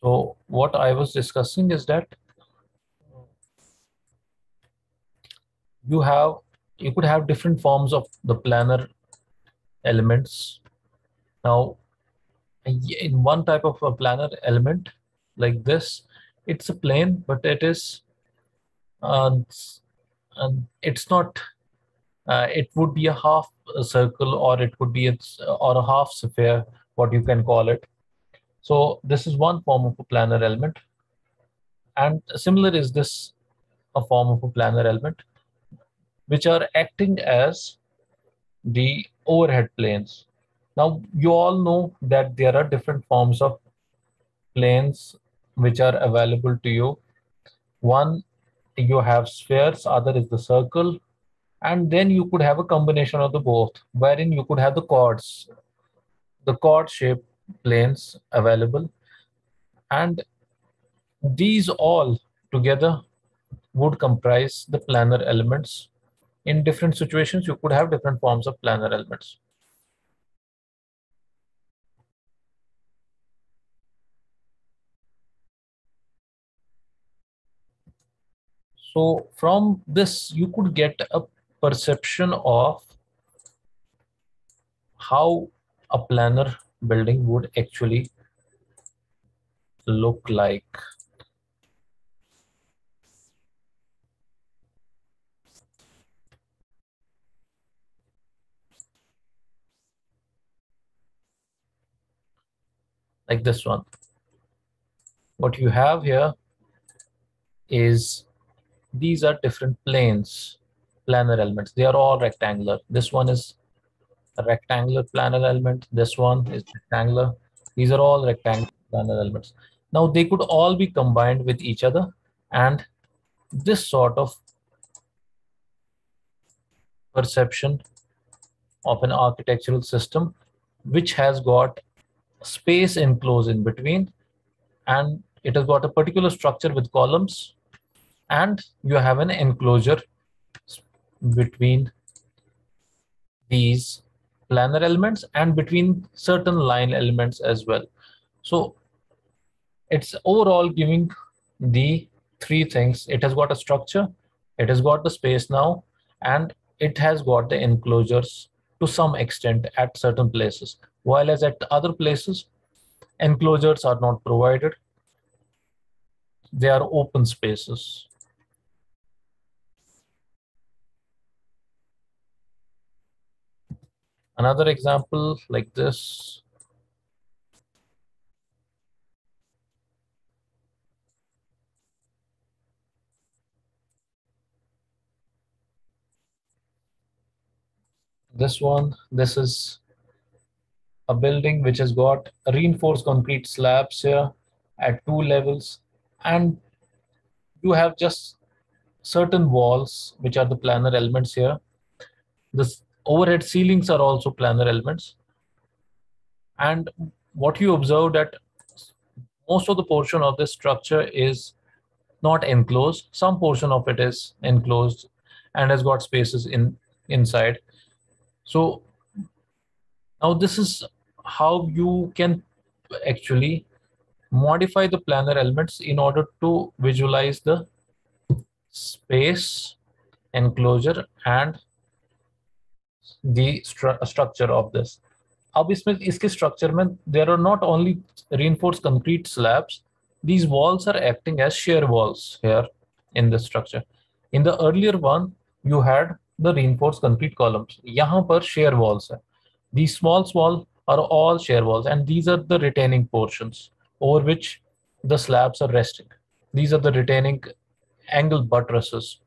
So what I was discussing is that you could have different forms of the planar elements. Now, in one type of a planar element like this, it's a plane, but uh, it's not. It would be a half circle, or it would be or a half sphere, what you can call it. So this is one form of a planar element, and similar is this a form of a planar element, which are acting as the overhead planes. Now, you all know that there are different forms of planes which are available to you. One, you have spheres, other is the circle, and then you could have a combination of the both, wherein you could have the chord shaped planes available, and these all together would comprise the planar elements. In different situations, you could have different forms of planar elements. So from this, you could get a perception of how a planar building would actually look like. Like this one. What you have here is these are different planes, planar elements. They are all rectangular. This one is a rectangular planar element. This one is rectangular. These are all rectangular planar elements. Now they could all be combined with each other, and this sort of perception of an architectural system which has got space enclosed in between, and it has got a particular structure with columns, and you have an enclosure between these planar elements and between certain line elements as well. So it's overall giving the three things. It has got a structure, it has got the space now, and it has got the enclosures to some extent at certain places. While as at other places, enclosures are not provided, they are open spaces. Another example like this. This one, this is a building which has got reinforced concrete slabs here at two levels, and you have just certain walls which are the planar elements here. The overhead ceilings are also planar elements, and what you observe that most of the portion of this structure is not enclosed. Some portion of it is enclosed and has got spaces inside. So now this is how you can actually modify the planar elements in order to visualize the space, enclosure, and the structure of this. अब इसमें इसके structure में there are not only reinforced concrete slabs, these walls are acting as shear walls here in this structure. In the earlier one, you had the reinforced concrete columns. यहाँ पर shear walls है. These small are all shear walls, and these are the retaining portions over which the slabs are resting. These are the retaining angle buttresses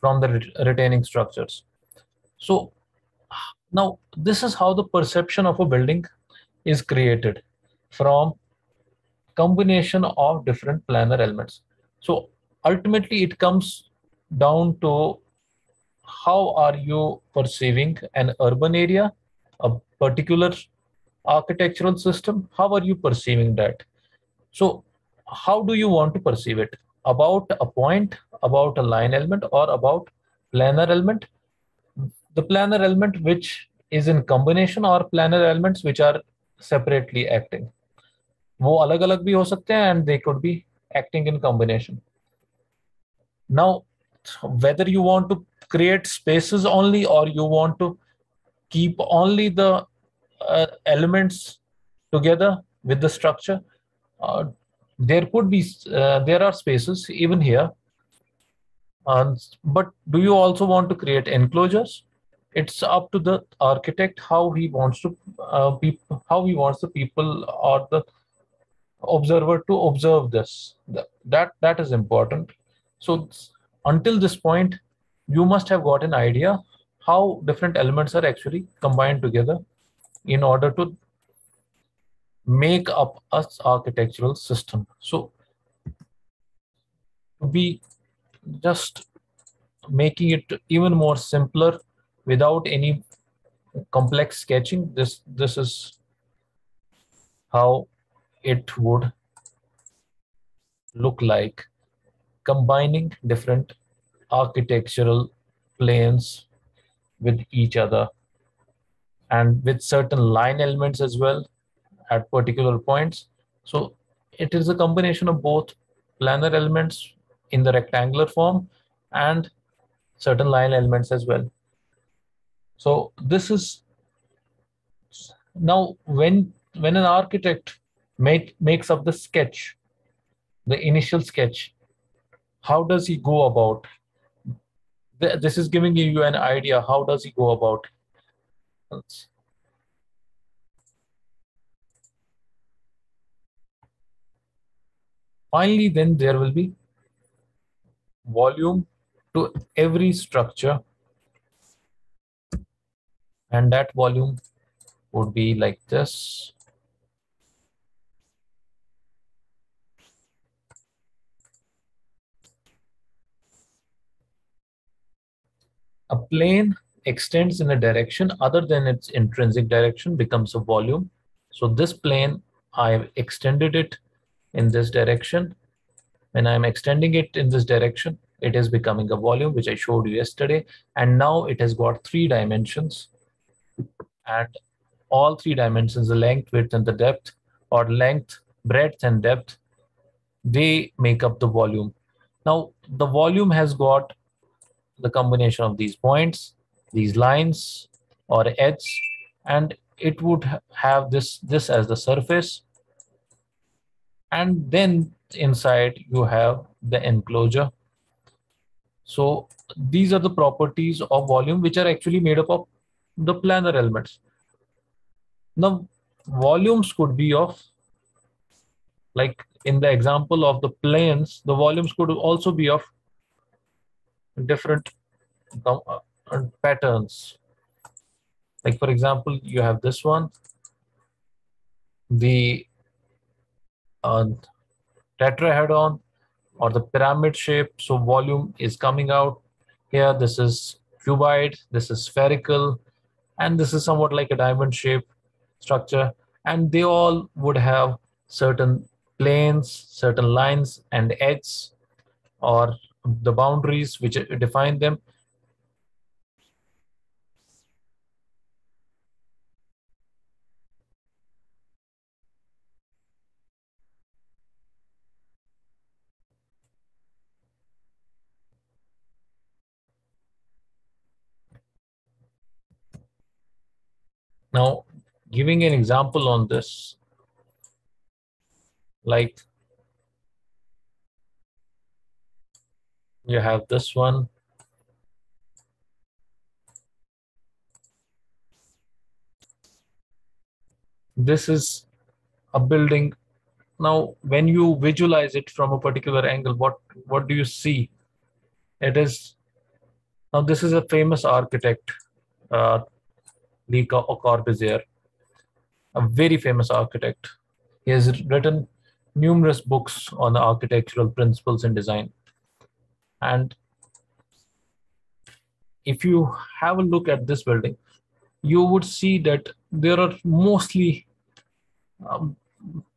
from the retaining structures. So now this is how the perception of a building is created from combination of different planar elements. So ultimately it comes down to how are you perceiving an urban area, a particular architectural system, how are you perceiving that? So how do you want to perceive it? About a point, about a line element, or about planar element? The planar element which is in combination, or planar elements which are separately acting. वो अलग अलग भी हो सकते हैं and they could be acting in combination. Now, whether you want to create spaces only or you want to keep only the elements together with the structure, uh, there are spaces even here. But do you also want to create enclosures? It's up to the architect how he wants to how he wants the people or the observer to observe this. That is important. So until this point, you must have got an idea how different elements are actually combined together in order to make up a architectural system. So to be just making it even more simpler without any complex sketching, this is how it would look like, combining different architectural planes with each other and with certain line elements as well at particular points. So it is a combination of both planar elements in the rectangular form and certain line elements as well. So this is now when an architect makes up the sketch, the initial sketch, how does he go about? This is giving you an idea. How does he go about? Finally, then there will be volume to every structure, and that volume would be like this. A plane extends in a direction other than its intrinsic direction becomes a volume. So this plane, I've extended it in this direction. When I'm extending it in this direction, it is becoming a volume, which I showed you yesterday. And now it has got 3 dimensions, and all 3 dimensions, the length, width, and the depth, or length, breadth, and depth, they make up the volume. Now, the volume has got the combination of these points, these lines or edges, and it would have this as the surface. And then inside you have the enclosure. So these are the properties of volume which are actually made up of the planar elements. Now, volumes could be of, like in the example of the planes, the volumes could also be of different patterns. Like for example, you have this one, the tetrahedron or the pyramid shape. So volume is coming out here. This is cuboid, this is spherical, and this is somewhat like a diamond shape structure. And they all would have certain planes, certain lines and edges, or the boundaries which define them. Now, giving an example on this, like you have this one. This is a building. Now, when you visualize it from a particular angle, what do you see? It is, now this is a famous architect, uh, Le Corbusier, a very famous architect. He has written numerous books on the architectural principles in design. And if you have a look at this building, you would see that there are mostly, um,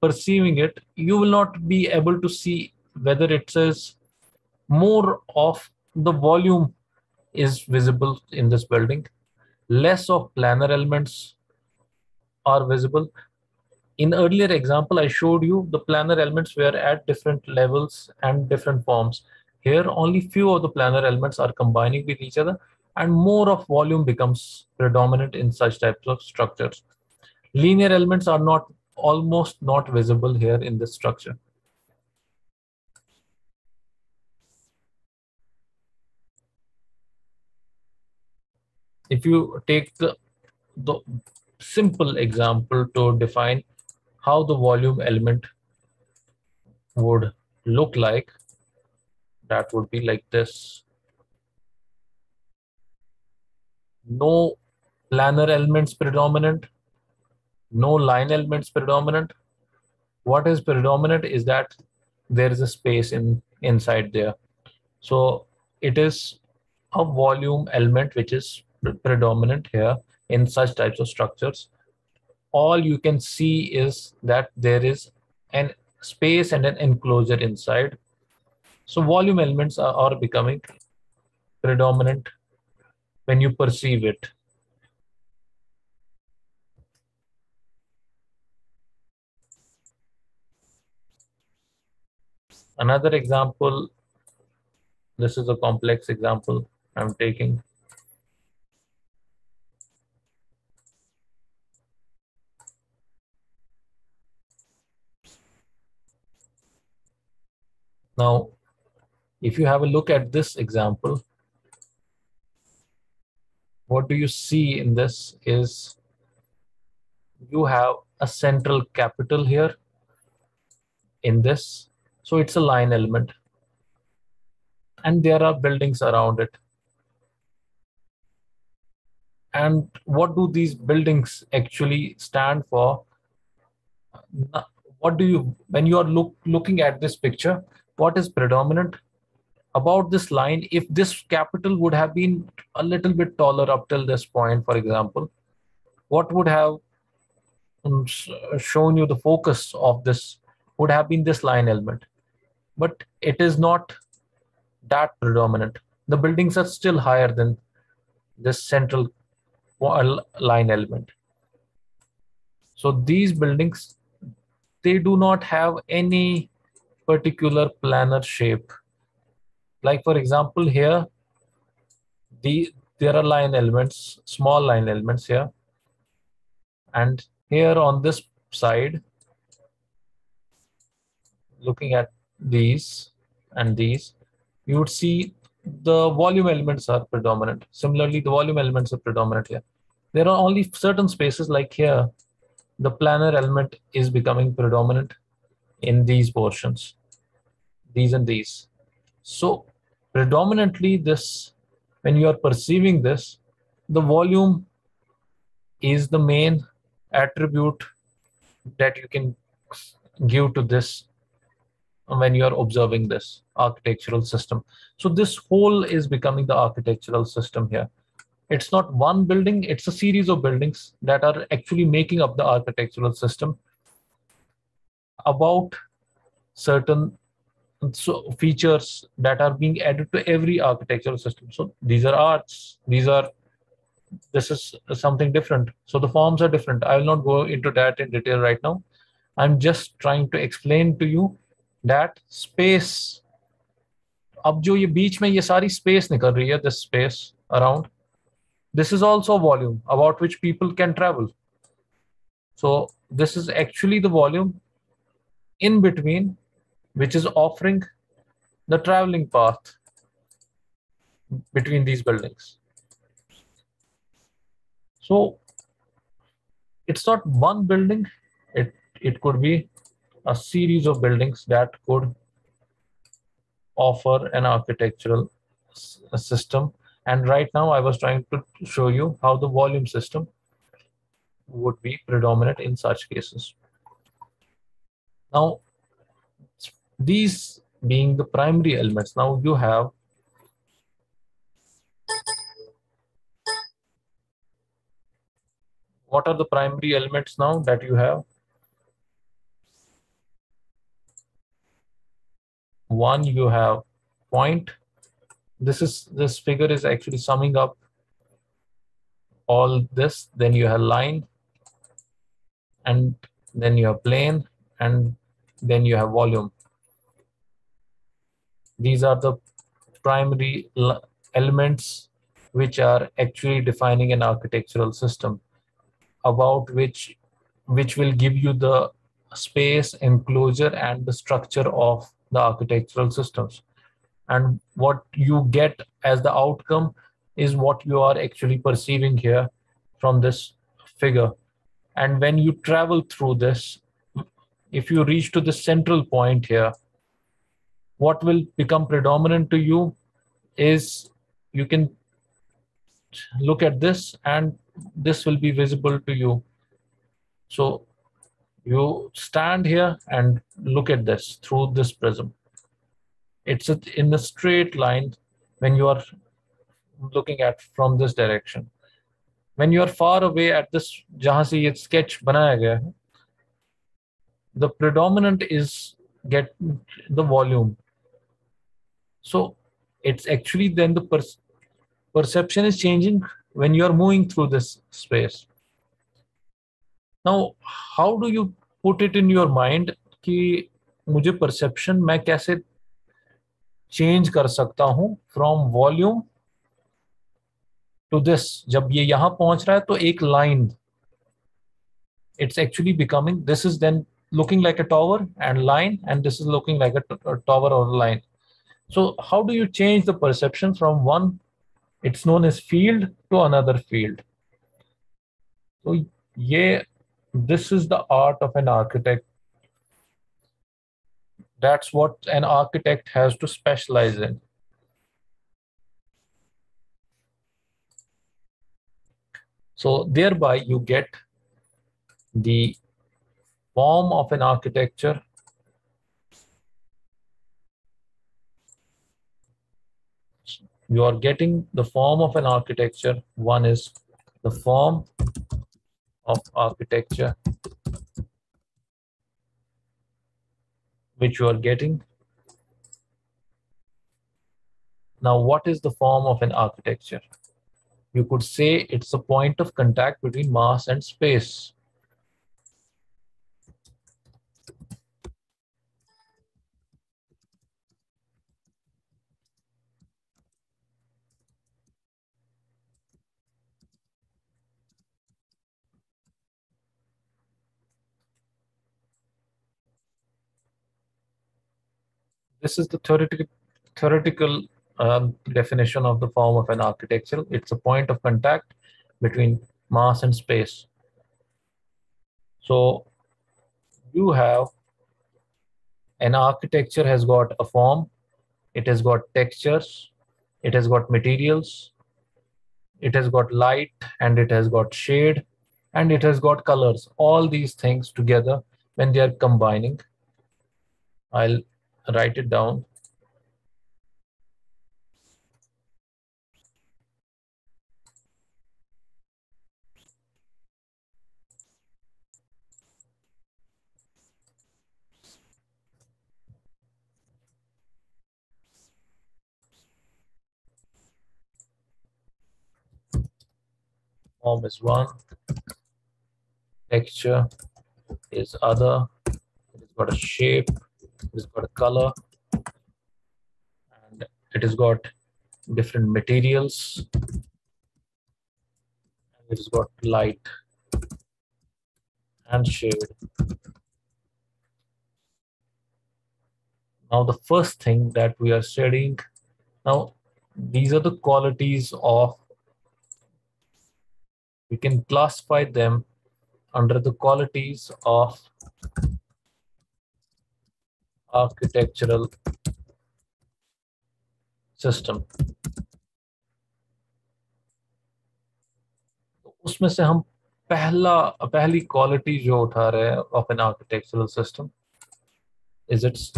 perceiving it, you will not be able to see whether it says more of the volume is visible in this building, less of planar elements are visible. In earlier example, I showed you the planar elements were at different levels and different forms. Here, only few of the planar elements are combining with each other, and more of volume becomes predominant in such types of structures. Linear elements are almost not visible here in this structure. If you take the simple example to define how the volume element would look like, that would be like this. No planar elements predominant, no line elements predominant. What is predominant is that there is a space inside there. So it is a volume element which is predominant here in such types of structures. All you can see is that there is an space and an enclosure inside. So volume elements are becoming predominant when you perceive it. Another example, this is a complex example I'm taking. Now, if you have a look at this example, what do you see in this is you have a central capital here in this. So it's a line element. And there are buildings around it. And what do these buildings actually stand for? What do you, when you are looking at this picture, what is predominant about this line? If this capital would have been a little bit taller up till this point, for example, what would have shown you the focus of this would have been this line element. But it is not that predominant. The buildings are still higher than this central line element. So these buildings, they do not have any particular planar shape. Like for example, here, there are line elements, small line elements here. And here on this side, looking at these and these, you would see the volume elements are predominant. Similarly, the volume elements are predominant here. There are only certain spaces like here, the planar element is becoming predominant in these portions, these and these. So predominantly this, when you are perceiving this, the volume is the main attribute that you can give to this when you are observing this architectural system. So this whole is becoming the architectural system here. It's not one building, it's a series of buildings that are actually making up the architectural system about certain features that are being added to every architectural system. So these are arts, this is something different. So the forms are different. I will not go into that in detail right now. I'm just trying to explain to you that space, अब जो ये बीच में ये सारी space निकल रही है, this space around, this is also volume about which people can travel. So this is actually the volume in between, which is offering the traveling path between these buildings. So it's not one building, it could be a series of buildings that could offer an architectural system. And right now I was trying to show you how the volume system would be predominant in such cases. Now, these being the primary elements, now you have what are the primary elements now that you have? One, you have point. This figure is actually summing up all this. Then you have line, and then you have plane, and then you have volume. These are the primary elements which are actually defining an architectural system, about which will give you the space, enclosure, and the structure of the architectural systems. And what you get as the outcome is what you are actually perceiving here from this figure. And when you travel through this, if you reach to the central point here, what will become predominant to you is, you can look at this and this will be visible to you. So you stand here and look at this through this prism. It's in a straight line when you are looking at from this direction. When you are far away at this, जहाँ से ये sketch बनाया गया है, the predominant is get the volume. So it's actually then the perception is changing when you are moving through this space. Now, how do you put it in your mind कि मुझे perception मैं कैसे change कर सकता हूँ from volume to this? जब ये यहाँ पहुँच रहा है तो एक line, it's actually becoming, this is then looking like a tower and line, and this is looking like a tower or line. So how do you change the perception from one, it's known as field, to another field? So yeah, this is the art of an architect. That's what an architect has to specialize in. So thereby you get the form of an architecture. You are getting the form of an architecture. One is the form of architecture which you are getting. Now, what is the form of an architecture? You could say it's a point of contact between mass and space. This is the theoretical definition of the form of an architecture. It's a point of contact between mass and space. So you have an architecture has got a form, it has got textures, it has got materials, it has got light, and it has got shade, and it has got colors. All these things together, when they are combining, I'll write it down. Form is one, texture is other, it's got a shape, it's got a color, and it has got different materials, and it has got light and shade. Now the first thing that we are studying, now these are the qualities of, we can classify them under the qualities of architectural system. उसमें से हम पहली quality जो उठा रहे हैं of an architectural system is its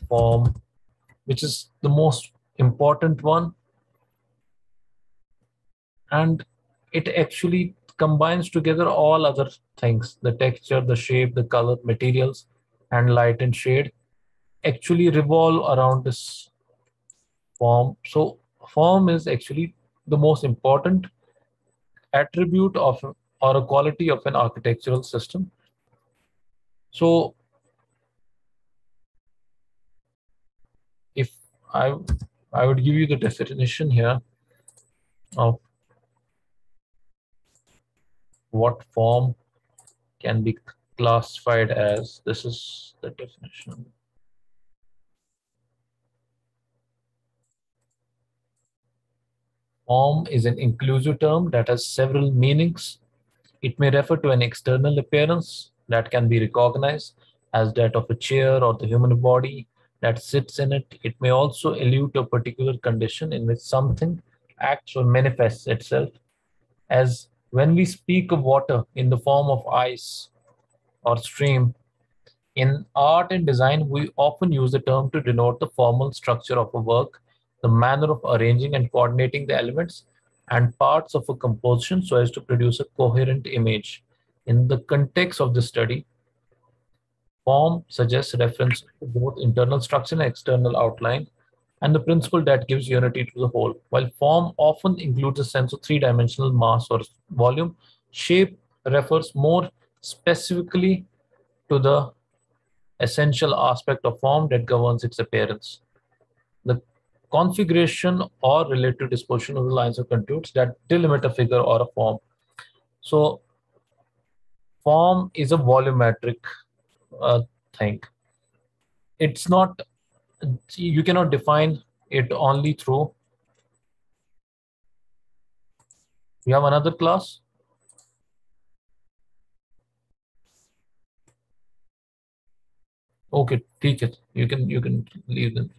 form, which is the most important one, and it actually combines together all other things: the texture, the shape, the color, materials, and light and shade actually revolve around this form. So form is actually the most important attribute of, or a quality of, an architectural system. So if I I would give you the definition here of what form can be classified as. This is the definition. Form is an inclusive term that has several meanings. It may refer to an external appearance that can be recognized as that of a chair or the human body that sits in it. It may also allude to a particular condition in which something acts or manifests itself, as when we speak of water in the form of ice or stream. In art and design, we often use the term to denote the formal structure of a work, the manner of arranging and coordinating the elements and parts of a composition so as to produce a coherent image. In the context of the study, form suggests reference to both internal structure and external outline, and the principle that gives unity to the whole. While form often includes a sense of three-dimensional mass or volume, shape refers more specifically to the essential aspect of form that governs its appearance. The configuration or relative disposition of the lines or contours that delimit a figure or a form. So form is a volumetric thing. It's not, you cannot define it only through. You have another class? Okay, teach it. You can leave them.